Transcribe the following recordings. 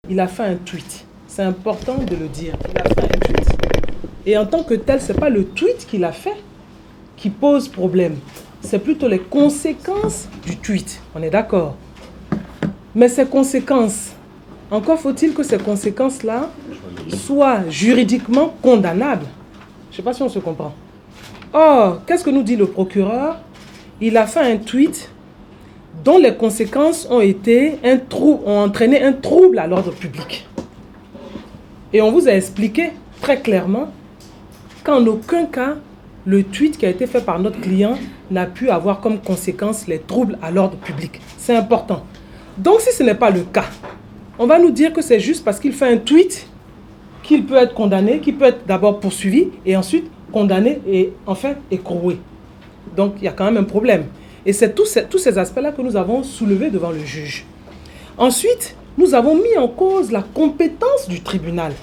Il a fait un tweet. C'est important de le dire. Il a fait un tweet. Et en tant que tel, ce n'est pas le tweet qu'il a fait qui pose problème. C'est plutôt les conséquences du tweet. On est d'accord. Mais ces conséquences, encore faut-il que ces conséquences-là soient juridiquement condamnables. Je ne sais pas si on se comprend. Or, qu'est-ce que nous dit le procureur? Il a fait un tweet dont les conséquences ont entraîné un trouble à l'ordre public. Et on vous a expliqué très clairement qu'en aucun cas, le tweet qui a été fait par notre client n'a pu avoir comme conséquence les troubles à l'ordre public. C'est important. Donc, si ce n'est pas le cas, on va nous dire que c'est juste parce qu'il fait un tweet qu'il peut être condamné, qu'il peut être d'abord poursuivi et ensuite condamné et enfin écroué. Donc, il y a quand même un problème. Et c'est tous ces aspects-là que nous avons soulevés devant le juge. Ensuite, nous avons mis en cause la compétence du tribunal.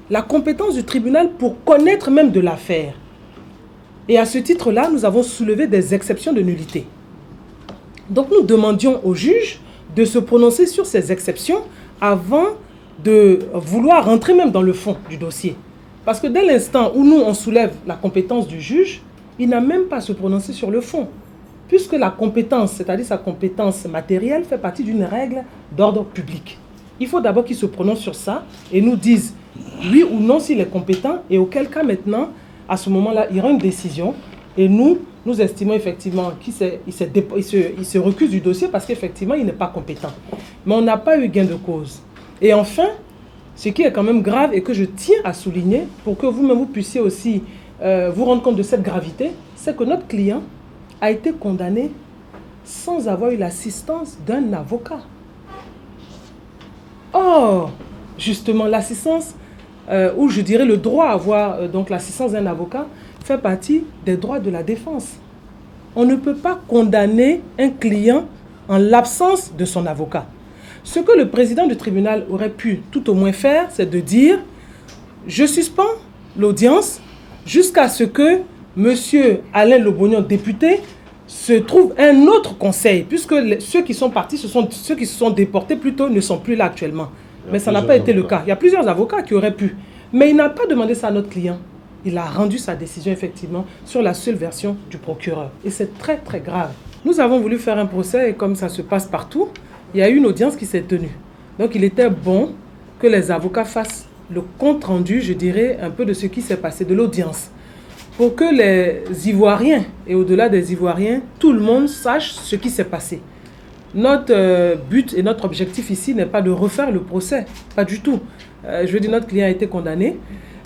La compétence du tribunal pour connaître même de l'affaire. Et à ce titre-là, nous avons soulevé des exceptions de nullité. Donc, nous demandions au juge de se prononcer sur ces exceptions avant de vouloir rentrer même dans le fond du dossier. Parce que dès l'instant où nous, on soulève la compétence du juge, il n'a même pas à se prononcer sur le fond. Puisque la compétence, c'est-à-dire sa compétence matérielle, fait partie d'une règle d'ordre public. Il faut d'abord qu'il se prononce sur ça et nous dise oui ou non s'il est compétent, et auquel cas maintenant, à ce moment-là, il y aura une décision et nous estimons effectivement qu'il se recuse du dossier parce qu'effectivement, il n'est pas compétent. Mais on n'a pas eu gain de cause. Et enfin, ce qui est quand même grave et que je tiens à souligner pour que vous-même vous puissiez aussi vous rendre compte de cette gravité, c'est que notre client a été condamné sans avoir eu l'assistance d'un avocat. Or, justement, l'assistance, ou je dirais le droit à avoir donc l'assistance d'un avocat, fait partie des droits de la défense. On ne peut pas condamner un client en l'absence de son avocat. Ce que le président du tribunal aurait pu tout au moins faire, c'est de dire « Je suspends l'audience jusqu'à ce que M. Alain Lobognon, député, se trouve un autre conseil, puisque ceux qui sont partis, ceux qui se sont déportés plutôt, ne sont plus là actuellement. Mais ça n'a pas été le cas. Il y a plusieurs avocats qui auraient pu. Mais il n'a pas demandé ça à notre client. Il a rendu sa décision, effectivement, sur la seule version du procureur. Et c'est très, très grave. Nous avons voulu faire un procès, et comme ça se passe partout, il y a eu une audience qui s'est tenue. Donc, il était bon que les avocats fassent le compte-rendu, je dirais, un peu de ce qui s'est passé, de l'audience. Pour que les Ivoiriens, et au-delà des Ivoiriens, tout le monde sache ce qui s'est passé. Notre but et notre objectif ici n'est pas de refaire le procès, pas du tout. Je veux dire, notre client a été condamné,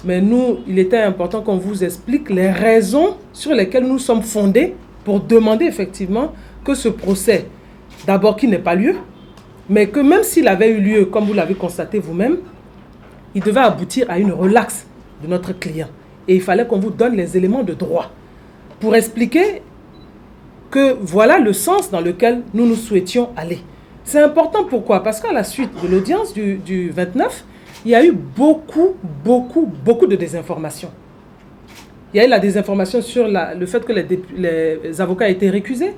mais nous, il était important qu'on vous explique les raisons sur lesquelles nous sommes fondés pour demander effectivement que ce procès, d'abord qu'il n'ait pas lieu, mais que même s'il avait eu lieu, comme vous l'avez constaté vous-même, il devait aboutir à une relaxe de notre client. Et il fallait qu'on vous donne les éléments de droit pour expliquer que voilà le sens dans lequel nous souhaitions aller. C'est important, pourquoi? Parce qu'à la suite de l'audience du 29, il y a eu beaucoup de désinformation. Il y a eu la désinformation sur le fait que les avocats aient été récusés.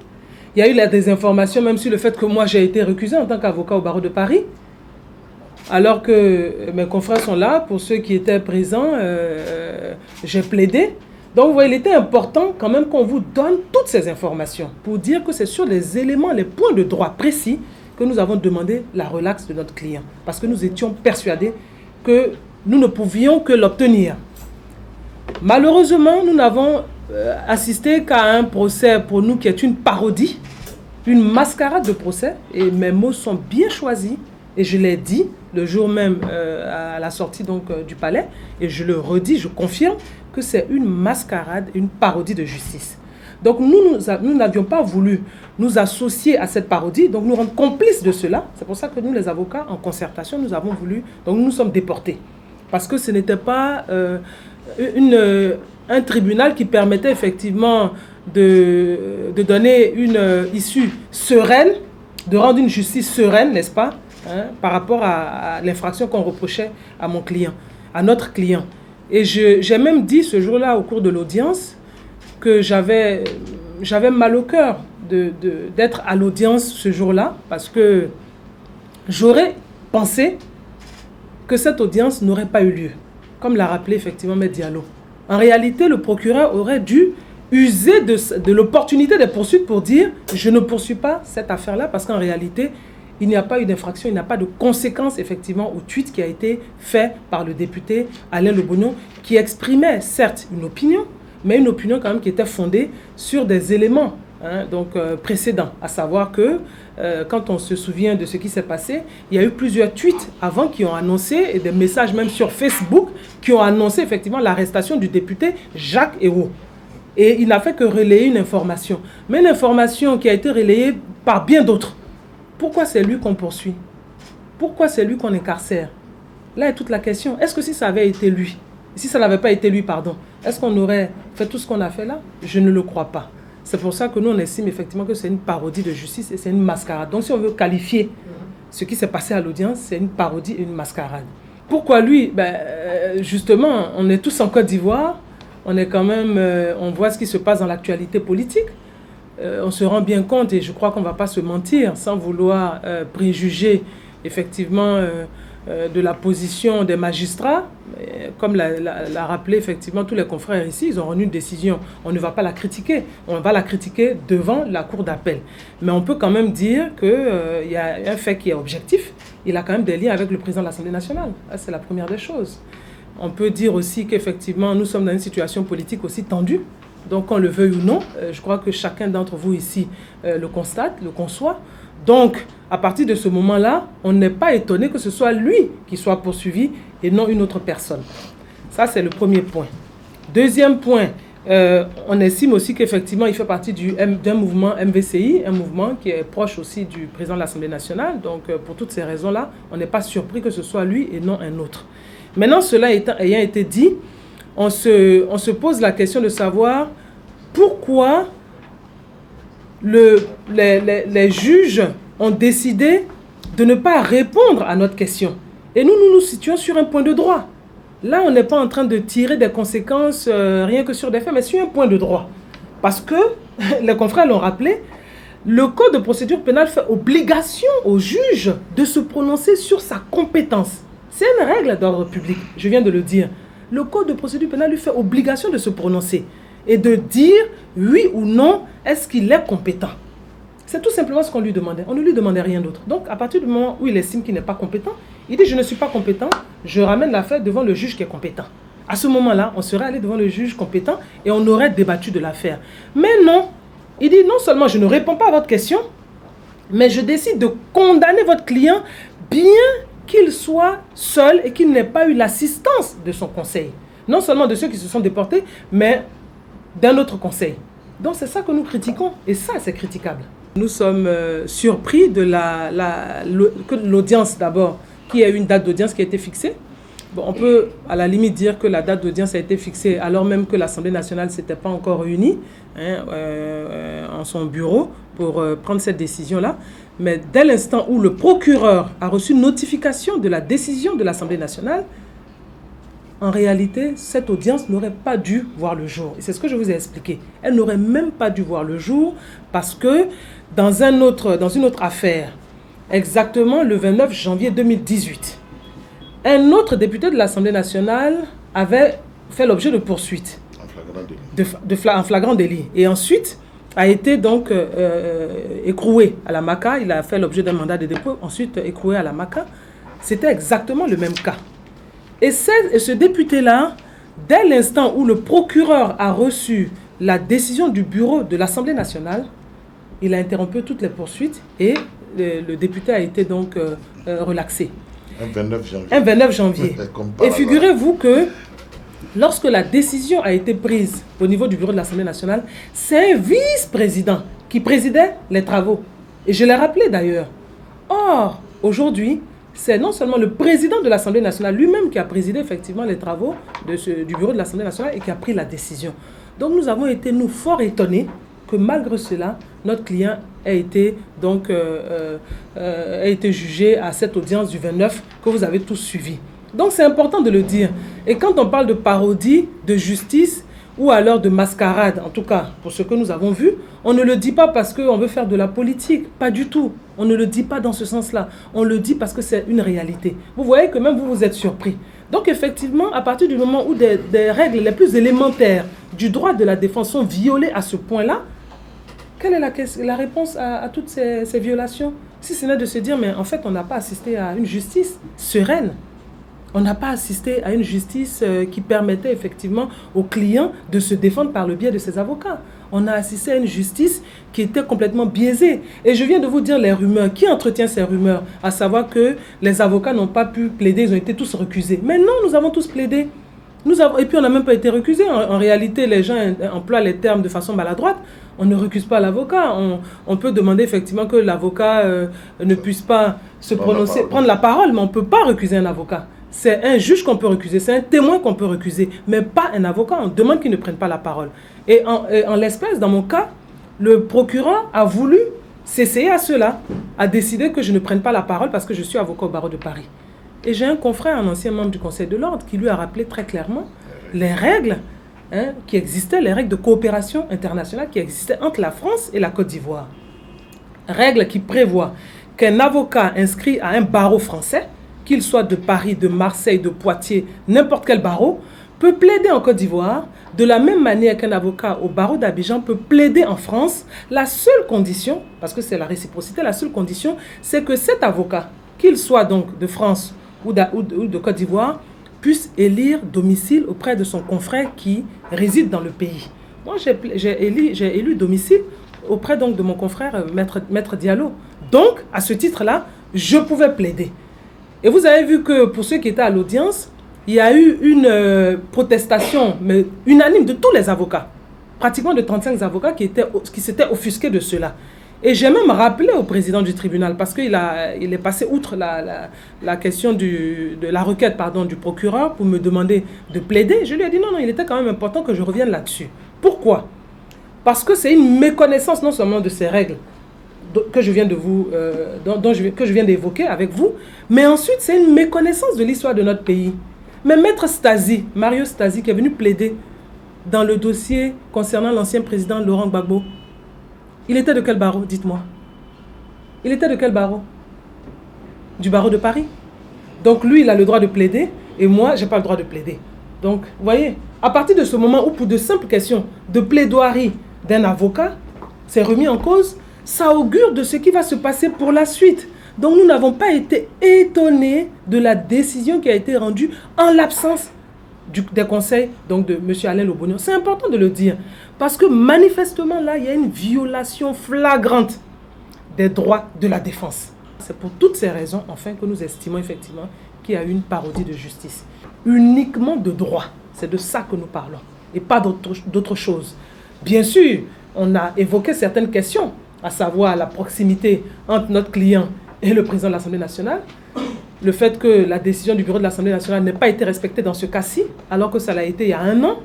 Il y a eu la désinformation même sur le fait que moi j'ai été récusé en tant qu'avocat au barreau de Paris. Alors que mes confrères sont là, pour ceux qui étaient présents, j'ai plaidé. Donc, vous voyez, il était important quand même qu'on vous donne toutes ces informations pour dire que c'est sur les éléments, les points de droit précis que nous avons demandé la relaxe de notre client. Parce que nous étions persuadés que nous ne pouvions que l'obtenir. Malheureusement, nous n'avons assisté qu'à un procès pour nous qui est une parodie, une mascarade de procès. Et mes mots sont bien choisis. Et je l'ai dit le jour même à la sortie donc, du palais, et je le redis, je confirme que c'est une mascarade, une parodie de justice. Donc nous n'avions pas voulu nous associer à cette parodie, donc nous rendre complices de cela. C'est pour ça que nous, les avocats, en concertation, nous avons voulu, donc nous sommes déportés. Parce que ce n'était pas un tribunal qui permettait effectivement de donner une issue sereine, de rendre une justice sereine, n'est-ce pas, par rapport à l'infraction qu'on reprochait à mon client, à notre client. Et j'ai même dit ce jour-là, au cours de l'audience, que j'avais mal au cœur d'être à l'audience ce jour-là, parce que j'aurais pensé que cette audience n'aurait pas eu lieu, comme l'a rappelé effectivement M. Diallo. En réalité, le procureur aurait dû user de l'opportunité des poursuites pour dire « je ne poursuis pas cette affaire-là » parce qu'en réalité, il n'y a pas eu d'infraction, il n'y a pas de conséquences effectivement au tweet qui a été fait par le député Alain Lebognon qui exprimait certes une opinion, mais une opinion quand même qui était fondée sur des éléments précédents, à savoir que quand on se souvient de ce qui s'est passé, il y a eu plusieurs tweets avant qui ont annoncé, et des messages même sur Facebook, qui ont annoncé effectivement l'arrestation du député Jacques Hérault. Et il n'a fait que relayer une information. Mais l'information qui a été relayée par bien d'autres. Pourquoi c'est lui qu'on poursuit? Pourquoi c'est lui qu'on incarcère? Là est toute la question. Est-ce que si ça avait été lui, si ça n'avait pas été lui, pardon, est-ce qu'on aurait fait tout ce qu'on a fait là? Je ne le crois pas. C'est pour ça que nous, on estime effectivement que c'est une parodie de justice et c'est une mascarade. Donc si on veut qualifier ce qui s'est passé à l'audience, c'est une parodie et une mascarade. Pourquoi lui? Justement, on est tous en Côte d'Ivoire. On est quand même, on voit ce qui se passe dans l'actualité politique. On se rend bien compte, et je crois qu'on ne va pas se mentir, sans vouloir préjuger effectivement de la position des magistrats. Comme l'a rappelé effectivement tous les confrères ici, ils ont rendu une décision. On ne va pas la critiquer, on va la critiquer devant la cour d'appel. Mais on peut quand même dire qu'il y a un fait qui est objectif. Il a quand même des liens avec le président de l'Assemblée nationale. C'est la première des choses. On peut dire aussi qu'effectivement, nous sommes dans une situation politique aussi tendue. Donc, qu'on le veuille ou non, je crois que chacun d'entre vous ici le constate, le conçoit. Donc, à partir de ce moment-là, on n'est pas étonné que ce soit lui qui soit poursuivi et non une autre personne. Ça, c'est le premier point. Deuxième point, on estime aussi qu'effectivement, il fait partie d'un mouvement MVCI, un mouvement qui est proche aussi du président de l'Assemblée nationale. Donc, pour toutes ces raisons-là, on n'est pas surpris que ce soit lui et non un autre. Maintenant, cela ayant été dit, on se pose la question de savoir pourquoi les juges ont décidé de ne pas répondre à notre question. Et nous nous situons sur un point de droit. Là, on n'est pas en train de tirer des conséquences rien que sur des faits, mais sur un point de droit. Parce que, les confrères l'ont rappelé, le Code de procédure pénale fait obligation au juge de se prononcer sur sa compétence. C'est une règle d'ordre public, je viens de le dire. Le Code de procédure pénale lui fait obligation de se prononcer et de dire oui ou non, est-ce qu'il est compétent. C'est tout simplement ce qu'on lui demandait. On ne lui demandait rien d'autre. Donc, à partir du moment où il estime qu'il n'est pas compétent, il dit « je ne suis pas compétent, je ramène l'affaire devant le juge qui est compétent ». À ce moment-là, on serait allé devant le juge compétent et on aurait débattu de l'affaire. Mais non, il dit non seulement je ne réponds pas à votre question, mais je décide de condamner votre client bien qu'il soit seul et qu'il n'ait pas eu l'assistance de son conseil. Non seulement de ceux qui se sont déportés, mais d'un autre conseil. Donc c'est ça que nous critiquons, et ça c'est critiquable. Nous sommes surpris de l'audience d'abord, qu'il y a eu une date d'audience qui a été fixée. Bon, on peut à la limite dire que la date d'audience a été fixée alors même que l'Assemblée nationale ne s'était pas encore réunie en son bureau pour prendre cette décision-là. Mais dès l'instant où le procureur a reçu notification de la décision de l'Assemblée nationale, en réalité, cette audience n'aurait pas dû voir le jour. Et c'est ce que je vous ai expliqué. Elle n'aurait même pas dû voir le jour parce que dans une autre affaire, exactement le 29 janvier 2018, un autre député de l'Assemblée nationale avait fait l'objet de poursuites en flagrant délit. Et ensuite a été donc écroué à la MACA. Il a fait l'objet d'un mandat de dépôt, ensuite écroué à la MACA. C'était exactement le même cas. Et ce député-là, dès l'instant où le procureur a reçu la décision du bureau de l'Assemblée nationale, il a interrompu toutes les poursuites et le député a été donc relaxé. Un 29 janvier. Et figurez-vous que lorsque la décision a été prise au niveau du bureau de l'Assemblée nationale, c'est un vice-président qui présidait les travaux. Et je l'ai rappelé d'ailleurs. Or, aujourd'hui, c'est non seulement le président de l'Assemblée nationale lui-même qui a présidé effectivement les travaux du bureau de l'Assemblée nationale et qui a pris la décision. Donc nous avons été, fort étonnés que malgré cela, notre client a été jugé à cette audience du 29 que vous avez tous suivi. Donc c'est important de le dire. Et quand on parle de parodie, de justice, ou alors de mascarade, en tout cas pour ce que nous avons vu, on ne le dit pas parce qu'on veut faire de la politique, pas du tout. On ne le dit pas dans ce sens-là. On le dit parce que c'est une réalité. Vous voyez que même vous, vous êtes surpris. Donc effectivement, à partir du moment où des règles les plus élémentaires du droit de la défense sont violées à ce point-là, quelle est la réponse à toutes ces violations? Si ce n'est de se dire, mais en fait, on n'a pas assisté à une justice sereine. On n'a pas assisté à une justice qui permettait effectivement aux clients de se défendre par le biais de ses avocats. On a assisté à une justice qui était complètement biaisée. Et je viens de vous dire les rumeurs. Qui entretient ces rumeurs? À savoir que les avocats n'ont pas pu plaider, ils ont été tous recusés. Mais non, nous avons tous plaidé. Et puis on n'a même pas été recusés. En réalité, les gens emploient les termes de façon maladroite. On ne recuse pas l'avocat. On peut demander effectivement que l'avocat ne puisse pas se prononcer, prendre la parole, mais on ne peut pas recuser un avocat. C'est un juge qu'on peut recuser, c'est un témoin qu'on peut recuser, mais pas un avocat. On demande qu'il ne prenne pas la parole. Et en l'espèce, dans mon cas, le procureur a voulu s'essayer à cela, a décidé que je ne prenne pas la parole parce que je suis avocat au barreau de Paris. Et j'ai un confrère, un ancien membre du Conseil de l'Ordre, qui lui a rappelé très clairement les règles qui existaient, les règles de coopération internationale qui existaient entre la France et la Côte d'Ivoire. Règles qui prévoient qu'un avocat inscrit à un barreau français, qu'il soit de Paris, de Marseille, de Poitiers, n'importe quel barreau, peut plaider en Côte d'Ivoire de la même manière qu'un avocat au barreau d'Abidjan peut plaider en France. La seule condition, parce que c'est la réciprocité, la seule condition, c'est que cet avocat, qu'il soit donc de France ou de Côte d'Ivoire, puisse élire domicile auprès de son confrère qui réside dans le pays. Moi, j'ai élu domicile auprès donc de mon confrère Maître Diallo. Donc, à ce titre-là, je pouvais plaider. Et vous avez vu que pour ceux qui étaient à l'audience, il y a eu une protestation mais unanime de tous les avocats. Pratiquement de 35 avocats qui s'étaient offusqués de cela. Et j'ai même rappelé au président du tribunal, parce qu'il est passé outre la question de la requête du procureur pour me demander de plaider. Je lui ai dit non, il était quand même important que je revienne là-dessus. Pourquoi? Parce que c'est une méconnaissance non seulement de ces règles, que je viens d'évoquer avec vous, mais ensuite c'est une méconnaissance de l'histoire de notre pays. Mais Maître Stasi, Mario Stasi, qui est venu plaider dans le dossier concernant l'ancien président Laurent Gbagbo, il était de quel barreau, dites-moi? Il était de quel barreau? Du barreau de Paris. Donc lui, il a le droit de plaider, et moi, je n'ai pas le droit de plaider. Donc, vous voyez, à partir de ce moment où, pour de simples questions de plaidoirie d'un avocat, c'est remis en cause, ça augure de ce qui va se passer pour la suite. Donc nous n'avons pas été étonnés de la décision qui a été rendue en l'absence des conseils donc de M. Alain Lobognon. C'est important de le dire, parce que manifestement là, il y a une violation flagrante des droits de la défense. C'est pour toutes ces raisons, enfin, que nous estimons effectivement qu'il y a une parodie de justice. Uniquement de droit, c'est de ça que nous parlons, et pas d'autre chose. Bien sûr, on a évoqué certaines questions, à savoir la proximité entre notre client et le président de l'Assemblée nationale, le fait que la décision du bureau de l'Assemblée nationale n'ait pas été respectée dans ce cas-ci, alors que ça l'a été il y a 1 an,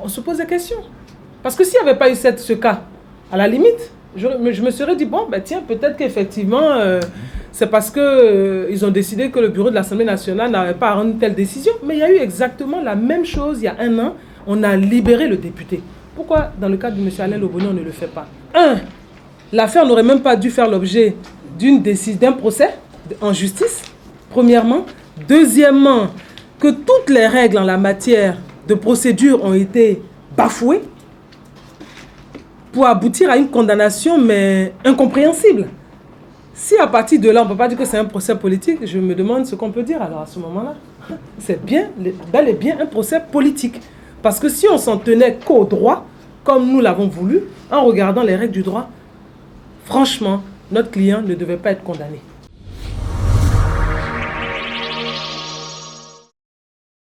on se pose des questions. Parce que s'il n'y avait pas eu ce cas, à la limite, je me serais dit, bon, ben tiens, peut-être qu'effectivement, c'est parce qu'ils ont décidé que le bureau de l'Assemblée nationale n'avait pas à rendre une telle décision. Mais il y a eu exactement la même chose il y a 1 an, on a libéré le député. Pourquoi, dans le cas de M. Alain Lobognon, on ne le fait pas? L'affaire n'aurait même pas dû faire l'objet d'un procès en justice, premièrement. Deuxièmement, que toutes les règles en la matière de procédure ont été bafouées pour aboutir à une condamnation, mais incompréhensible. Si à partir de là, on ne peut pas dire que c'est un procès politique, je me demande ce qu'on peut dire alors à ce moment-là. C'est bel et bien un procès politique. Parce que si on s'en tenait qu'au droit, comme nous l'avons voulu, en regardant les règles du droit, franchement, notre client ne devait pas être condamné.